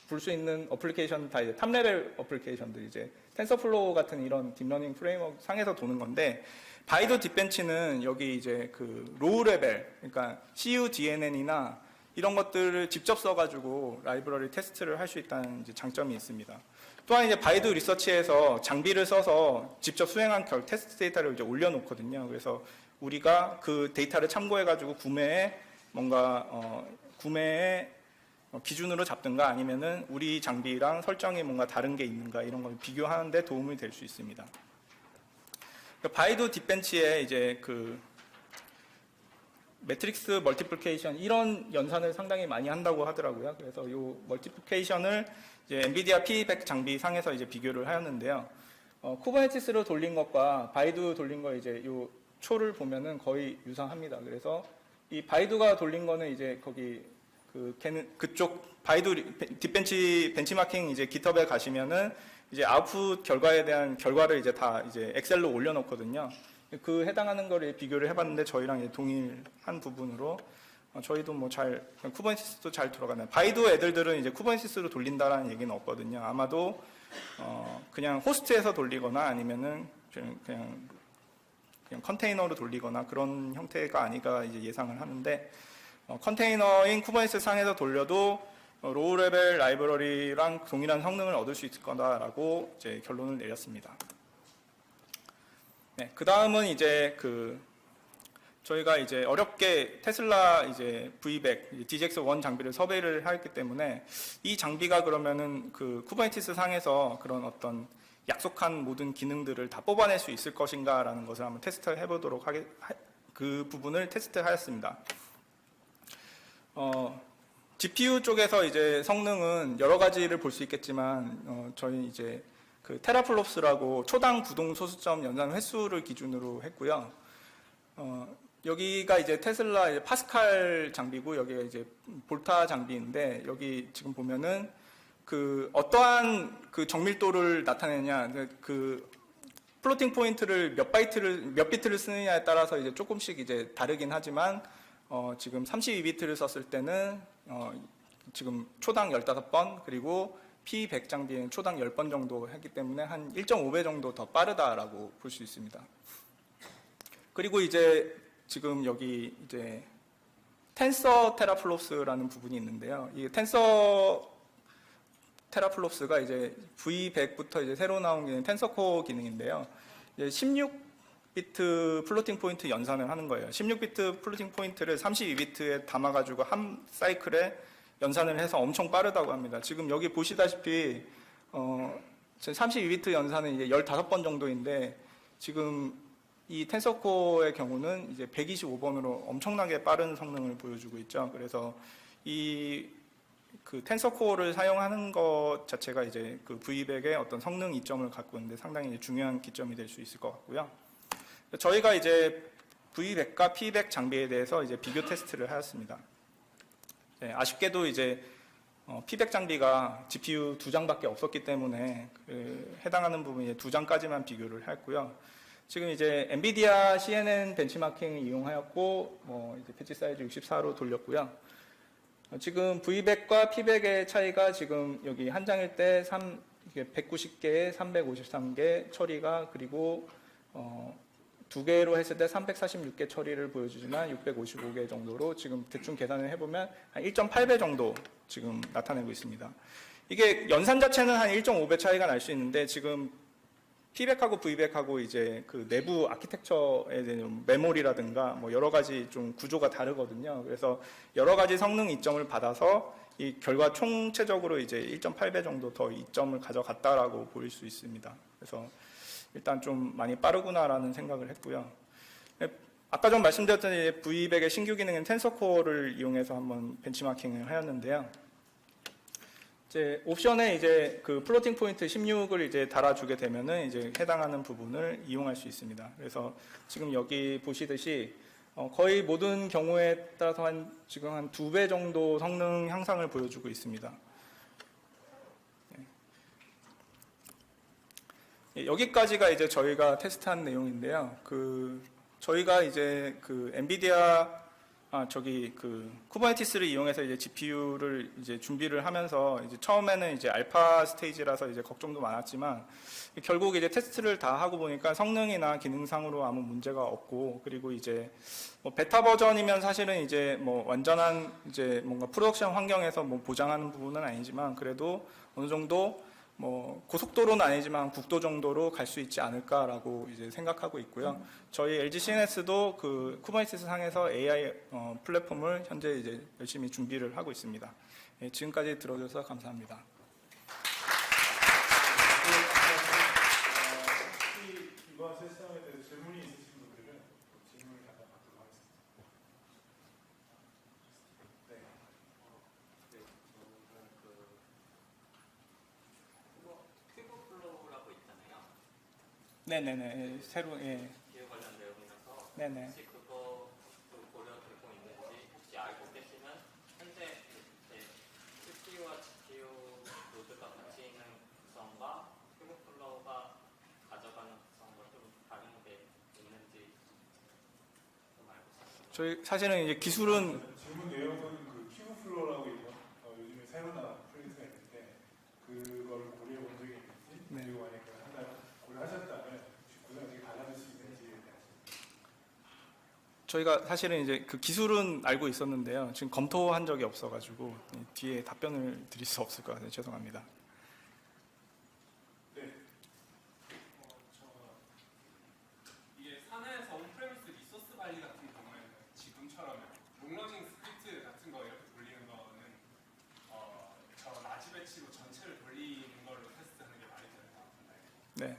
볼 수 있는 어플리케이션 다 이제 탑레벨 어플리케이션들 이제 텐서플로우 같은 이런 딥러닝 프레임워크 상에서 도는 건데 바이도 딥벤치는 여기 이제 그 로우 레벨 그러니까 CUDNN이나 이런 것들을 직접 써가지고 라이브러리 테스트를 할 수 있다는 이제 장점이 있습니다. 또한 이제 바이두 리서치에서 장비를 써서 직접 수행한 테스트 데이터를 이제 올려놓거든요. 그래서 우리가 그 데이터를 참고해가지고 구매에 기준으로 잡든가 아니면은 우리 장비랑 설정이 뭔가 다른 게 있는가 이런 걸 비교하는데 도움이 될 수 있습니다. 바이두 딥벤치에 이제 그 매트릭스 멀티플리케이션 이런 연산을 상당히 많이 한다고 하더라고요. 그래서 이 멀티플리케이션을 이제 엔비디아 P200 장비 상에서 이제 비교를 하였는데요. 쿠버네티스로 돌린 것과 바이두 돌린 거 이제 이 초를 보면은 거의 유사합니다. 그래서 이 바이두가 돌린 거는 이제 거기 그쪽 바이두 딥벤치 벤치마킹 이제 깃허브에 가시면은 이제 아웃풋 결과에 대한 결과를 이제 다 이제 엑셀로 올려놓거든요. 그 해당하는 거를 비교를 해봤는데 저희랑 동일한 부분으로 저희도 뭐 잘 쿠버네티스도 잘 돌아가네요. 바이두 애들들은 이제 쿠버네티스로 돌린다라는 얘기는 없거든요. 아마도 그냥 호스트에서 돌리거나 아니면은 그냥 컨테이너로 돌리거나 그런 형태가 아닐까 이제 예상을 하는데 컨테이너인 쿠버네티스 상에서 돌려도 로우 레벨 라이브러리랑 동일한 성능을 얻을 수 있을 거다라고 이제 결론을 내렸습니다. 네, 그 다음은 이제 저희가 이제 어렵게 테슬라 이제 V100 DGX1 장비를 섭외를 하였기 때문에 이 장비가 그러면은 그 쿠버네티스 상에서 그런 어떤 약속한 모든 기능들을 다 뽑아낼 수 있을 것인가라는 것을 한번 테스트를 해보도록 그 부분을 테스트하였습니다. GPU 쪽에서 이제 성능은 여러 가지를 볼 수 있겠지만 저희 이제 그 테라플롭스라고 초당 구동 소수점 연산 횟수를 기준으로 했고요. 여기가 이제 테슬라 이제 파스칼 장비고 여기가 이제 볼타 장비인데 여기 지금 보면은 그 어떠한 그 정밀도를 나타내냐 그 플로팅 포인트를 몇 비트를 쓰느냐에 따라서 이제 조금씩 이제 다르긴 하지만 지금 32비트를 썼을 때는 지금 초당 15번 그리고 P100 장비는 초당 10번 정도 했기 때문에 한 1.5배 정도 더 빠르다라고 볼 수 있습니다. 그리고 이제 지금 여기 이제 텐서 테라플롭스라는 부분이 있는데요. 이 텐서 테라플롭스가 이제 V100부터 이제 새로 나온 게 텐서코어 기능인데요. 16비트 플로팅 포인트 연산을 하는 거예요. 16비트 플로팅 포인트를 32비트에 담아가지고 한 사이클에 연산을 해서 엄청 빠르다고 합니다. 지금 여기 보시다시피 32비트 연산은 이제 15번 정도인데 지금 이 텐서코어의 경우는 이제 125번으로 엄청나게 빠른 성능을 보여주고 있죠. 그래서 이 그 텐서코어를 사용하는 것 자체가 이제 그 V100의 어떤 성능 이점을 갖고 있는데 상당히 중요한 기점이 될 수 있을 것 같고요. 저희가 이제 V100과 P100 장비에 대해서 이제 비교 테스트를 하였습니다. 네, 아쉽게도 이제 P100 장비가 GPU 2장밖에 없었기 때문에 해당하는 부분이 2장까지만 비교를 했고요. 지금 이제 엔비디아 CNN 벤치마킹을 이용하였고, 이제 패치 사이즈 64로 돌렸고요. 지금 V100과 P100의 차이가 지금 여기 한 장일 때 190개에 353개 처리가 그리고 두 개로 했을 때 346개 처리를 보여주지만 655개 정도로 지금 대충 계산을 해보면 한 1.8배 정도 지금 나타내고 있습니다. 이게 연산 자체는 한 1.5배 차이가 날 수 있는데 지금 P100하고 V100하고 이제 그 내부 아키텍처에 대한 메모리라든가 뭐 여러 가지 좀 구조가 다르거든요. 그래서 여러 가지 성능 이점을 받아서 이 결과 총체적으로 이제 1.8배 정도 더 이점을 가져갔다라고 보일 수 있습니다. 그래서 일단 좀 많이 빠르구나라는 생각을 했고요. 아까 좀 말씀드렸던 V100의 신규 기능인 텐서코어를 이용해서 한번 벤치마킹을 하였는데요. 이제 옵션에 이제 그 플로팅 포인트 16을 이제 달아주게 되면은 이제 해당하는 부분을 이용할 수 있습니다. 그래서 지금 여기 보시듯이 거의 모든 경우에 따라서 지금 한 2배 정도 성능 향상을 보여주고 있습니다. 예, 여기까지가 이제 저희가 테스트한 내용인데요. 저희가 이제 엔비디아 쿠버네티스를 이용해서 이제 GPU를 이제 준비를 하면서 이제 처음에는 이제 알파 스테이지라서 이제 걱정도 많았지만 결국 이제 테스트를 다 하고 보니까 성능이나 기능상으로 아무 문제가 없고, 그리고 이제 뭐 베타 버전이면 사실은 이제 뭐 완전한 이제 뭔가 프로덕션 환경에서 뭐 보장하는 부분은 아니지만 그래도 어느 정도 뭐 고속도로는 아니지만 국도 정도로 갈 수 있지 않을까라고 이제 생각하고 있고요. 저희 LG CNS도 쿠버네티스 상에서 AI 플랫폼을 현재 이제 열심히 준비를 하고 있습니다. 예, 지금까지 들어주셔서 감사합니다. 혹시 이번 세션에 대해서 질문이 있으신 분들은 질문을 잠깐 받도록 하겠습니다. 네. 큐브플로우라고 있잖아요. 네네네. 새로, 예. 기후 관련 내용이라서 네네. 혹시 그거 고려되고 있는지 혹시 알고 계시면 현재 CPU와 GPU 노드가 같이 있는 구성과 큐브플로우가 가져가는 구성과 좀 다른 게 있는지 좀 알고 싶습니다. 저희 사실은 이제 기술은 질문 내용은 큐브플로우라고 요즘에 새로 나온 프로젝트가 있는데 그걸 고려해 본 적이 있는지, 네. 그리고 만약에 고려하셨다면 구성이 어떻게 달라질 수 있는지에 대해서. 저희가 사실은 이제 기술은 알고 있었는데요. 지금 검토한 적이 없어가지고 뒤에 답변을 드릴 수 없을 것 같아요. 죄송합니다. 네. 이게 사내에서 온프레미스 리소스 관리 같은 경우에는 지금처럼 롱러닝 스크립트 같은 거 이렇게 돌리는 거는 저 라지 배치로 전체를 돌리는 걸로 테스트하는 게 말이 되는 것 같은데, 네.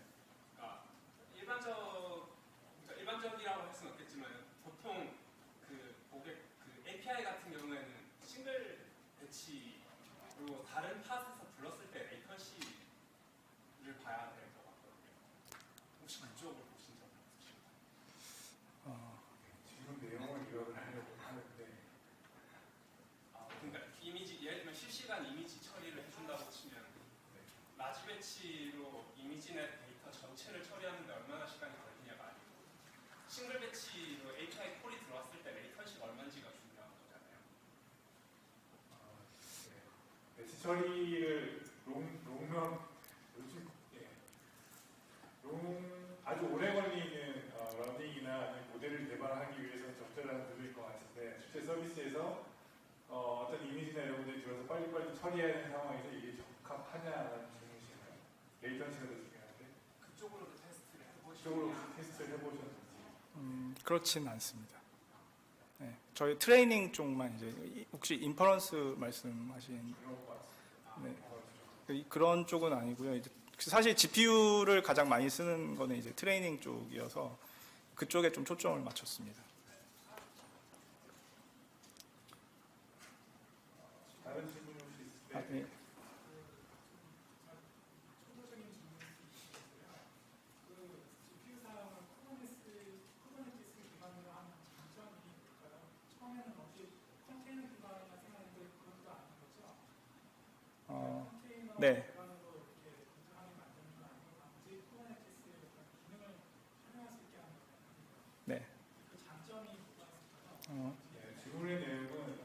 그러니까 일반적이라고 할 수는 없겠지만 보통 고객 API 같은 경우에는 싱글 배치 그리고 다른 팟에서 불렀을 때 레이턴시를 봐야 될 것 같거든요. 혹시 그쪽을 보신 적 있으신가요? 질문 내용을 요약을 하려고 하는데 그러니까 예를 들면 실시간 이미지 처리를 해준다고 치면 라지 배치로 이미지넷 데이터 전체를 처리하는데 얼마나 시간이 걸리냐가 아니고 싱글 배치로 API 콜이 들어왔을 때 레이턴시가 얼마인지가 중요한 거잖아요. 배치 처리를 아주 오래 걸리는 런닝이나 아니면 모델을 개발하기 위해서는 적절한 구조일 것 같은데, 실제 서비스에서 어떤 이미지나 이런 것들이 들어서 빨리빨리 처리해야 하는 상황에서 이게 적합하냐라는 질문이신가요? 레이턴시가 더 중요한데 그쪽으로도 테스트를 그쪽으로 해보시면 혹시 테스트를 해보셨는지. 그렇진 않습니다. 네. 저희 트레이닝 쪽만 이제 혹시 인퍼런스 말씀하신 그런 것 같습니다. 네. 그런 쪽은 아니고요. 이제 사실 GPU를 가장 많이 쓰는 거는 이제 트레이닝 쪽이어서 그쪽에 좀 초점을 맞췄습니다. 다른 질문 혹시 있을 때? 네. 초보적인 질문이 있으시고요. GPU 사용을 쿠버네티스 기반으로 하는 장점이 뭘까요? 처음에는 혹시 컨테이너 기반이라 생각했는데 그것도 아닌 거죠? 컨테이너 네. 기반으로 이렇게 구성하게 만드는 건 아니고 단지 쿠버네티스의 어떤 기능을 활용할 수 있게 하는 거예요. 네. 그 장점이 뭐가 있을까요? 질문의 내용은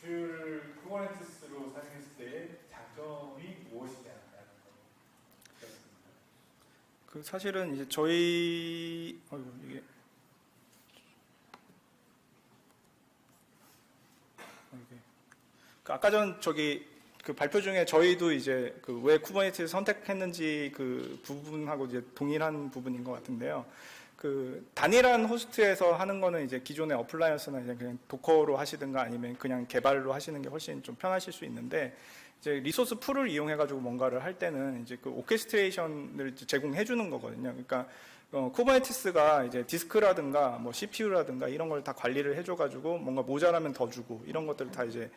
GPU를 쿠버네티스로 사용했을 때의 장점이 무엇이냐라는 거였습니다. 사실은 이제 저희 이게 아까 전 발표 중에 저희도 이제 왜 쿠버네티스를 선택했는지 그 부분하고 이제 동일한 부분인 것 같은데요. 단일한 호스트에서 하는 거는 이제 기존의 어플라이언스나 이제 그냥 도커로 하시든가 아니면 그냥 개발로 하시는 게 훨씬 좀 편하실 수 있는데, 이제 리소스 풀을 이용해가지고 뭔가를 할 때는 이제 오케스트레이션을 제공해 주는 거거든요. 그러니까 쿠버네티스가 이제 디스크라든가 뭐 CPU라든가 이런 걸 다 관리를 해줘가지고 뭔가 모자라면 더 주고 이런 것들 다 이제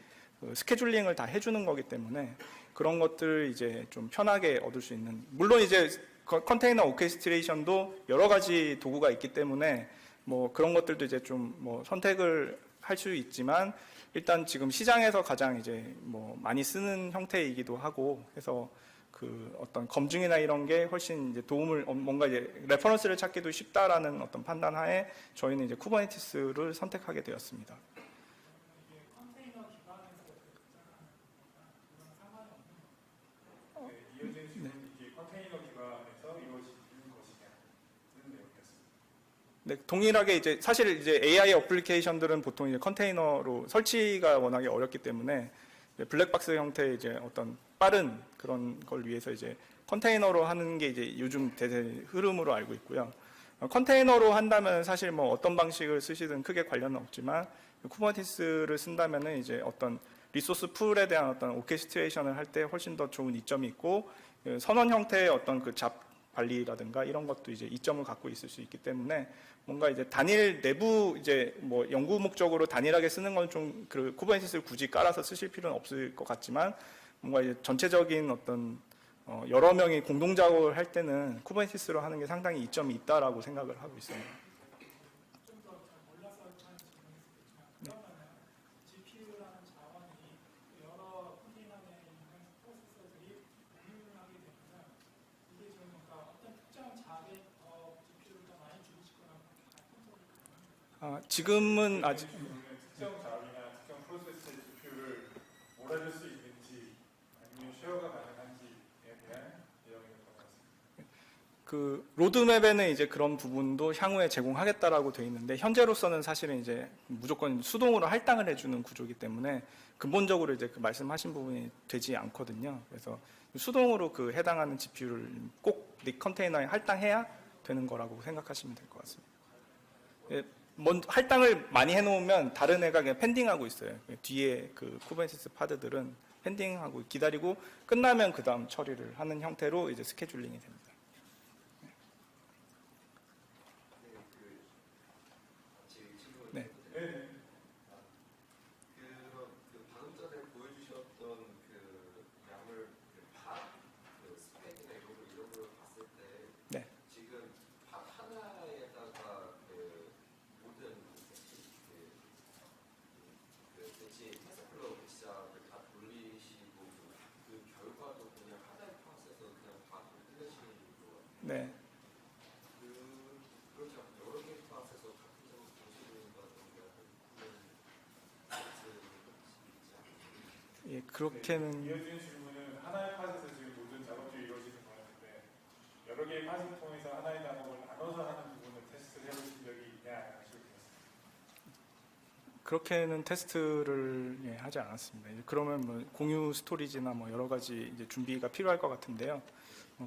스케줄링을 다 해주는 거기 때문에 그런 것들 이제 좀 편하게 얻을 수 있는, 물론 이제 컨테이너 오케스트레이션도 여러 가지 도구가 있기 때문에 뭐 그런 것들도 이제 좀 뭐 선택을 할 수 있지만, 일단 지금 시장에서 가장 이제 뭐 많이 쓰는 형태이기도 하고 해서 그 어떤 검증이나 이런 게 훨씬 이제 도움을 뭔가 이제 레퍼런스를 찾기도 쉽다라는 어떤 판단하에 저희는 이제 쿠버네티스를 선택하게 되었습니다. 이게 컨테이너 기반에서 결정하는 거니까 그런 상관이 없는 네, 이어진 질문이 이게 컨테이너 기반에서 이루어지는 것이냐는 내용이었습니다. 네, 동일하게 이제 사실 이제 AI 어플리케이션들은 보통 이제 컨테이너로 설치가 워낙에 어렵기 때문에 이제 블랙박스 형태의 이제 어떤 빠른 그런 걸 위해서 이제 컨테이너로 하는 게 이제 요즘 대세 흐름으로 알고 있고요. 컨테이너로 한다면 사실 뭐 어떤 방식을 쓰시든 크게 관련은 없지만 쿠버네티스를 쓴다면은 이제 어떤 리소스 풀에 대한 어떤 오케스트레이션을 할 때 훨씬 더 좋은 이점이 있고 선원 형태의 어떤 그 잡 관리라든가 이런 것도 이제 이점을 갖고 있을 수 있기 때문에 뭔가 이제 단일 내부 이제 뭐 연구 목적으로 단일하게 쓰는 건 좀 그 쿠버네티스를 굳이 깔아서 쓰실 필요는 없을 것 같지만 뭔가 이제 전체적인 어떤 여러 명이 공동 작업을 할 때는 쿠버네티스로 하는 게 상당히 이점이 있다라고 생각을 하고 있습니다. 좀 더 잘 몰라서 하는 질문일 수도 있지만 그러면은 GPU라는 자원이 여러 컨테이너 내에 있는 프로세서들이 공유하게 되면 이게 좀 뭔가 어떤 특정 자리에 더 GPU를 더 많이 주고 싶거나 그렇게 컨트롤이 가능합니다. 지금은 아직 특정 자업이나 특정 프로세스의 GPU를 몰아줄 수 있는지 아니면 쉐어가 가능한지에 대한 내용인 것 같습니다. 그 로드맵에는 이제 그런 부분도 향후에 제공하겠다라고 돼 있는데 현재로서는 사실은 이제 무조건 수동으로 할당을 해주는 구조이기 때문에 근본적으로 이제 그 말씀하신 부분이 되지 않거든요. 그래서 수동으로 그 해당하는 GPU를 꼭 네 컨테이너에 할당해야 되는 거라고 생각하시면 될 것 같습니다. 예, 할당을 많이 해놓으면 다른 애가 그냥 펜딩하고 있어요. 뒤에 그 쿠버네티스 파드들은 펜딩하고 기다리고 끝나면 그 다음 처리를 하는 형태로 이제 스케줄링이 됩니다. 네. 네. 그럼 그 방금 전에 보여주셨던 그 양을 그 스펙이나 이런 걸 봤을 때 네. 지금 밭 하나에다가 그 모든 대치 테스플러 배치자를 다 돌리시고 그 결과도 그냥 하나의 팟에서 그냥 다 돌리시는 거 같아요. 네. 그렇죠. 여러 개의 팟에서 같은 방식인가든가 예, 그렇게는 이어진 질문은 하나의 팟에서 지금 모든 작업들이 이루어지는 것 같은데 여러 개의 팟을 통해서 하나의 작업을 나눠서 하는 부분을 테스트를 해보신 적이 있냐 하시고 그렇게는 테스트를 하지 않았습니다. 이제 그러면 뭐 공유 스토리지나 뭐 여러 가지 이제 준비가 필요할 것 같은데요.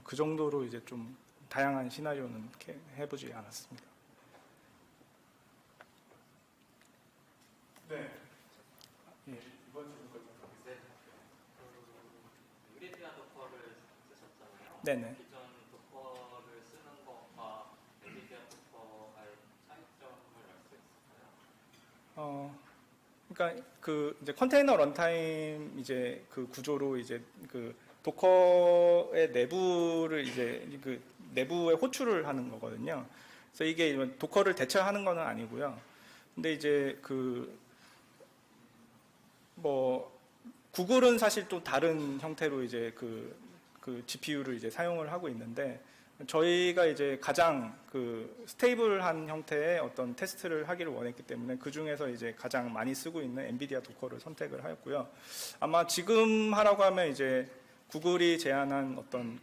그 정도로 이제 좀 다양한 시나리오는 이렇게 해보지 않았습니다. 네. 예. 이번 질문까지 좀 가겠습니다. 유리디아 도커를 쓰셨잖아요. 네네. 기존 도커를 쓰는 것과 엔비디아 도커의 차이점을 알 수 있을까요? 그러니까 그 이제 컨테이너 런타임 이제 그 구조로 이제 그 도커의 내부를 이제 그 내부에 호출을 하는 거거든요. 그래서 이게 도커를 대체하는 거는 아니고요. 근데 이제 그 뭐 구글은 사실 또 다른 형태로 이제 그 GPU를 이제 사용을 하고 있는데 저희가 이제 가장 그 스테이블한 형태의 어떤 테스트를 하기를 원했기 때문에 그 중에서 이제 가장 많이 쓰고 있는 엔비디아 도커를 선택을 하였고요. 아마 지금 하라고 하면 이제 구글이 제안한 어떤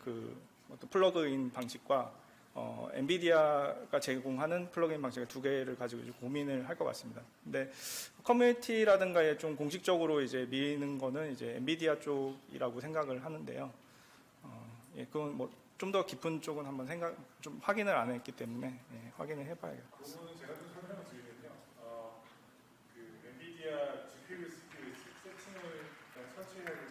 어떤 플러그인 방식과 엔비디아가 제공하는 플러그인 방식의 두 개를 가지고 이제 고민을 할 것 같습니다. 근데 커뮤니티라든가에 좀 공식적으로 이제 미는 거는 이제 엔비디아 쪽이라고 생각을 하는데요. 예, 그건 뭐 좀 더 깊은 쪽은 한번 좀 확인을 안 했기 때문에 확인을 해봐야겠습니다. 그 부분은 제가 좀 설명을 드리면요. 그 엔비디아 GPU 세팅을 설치를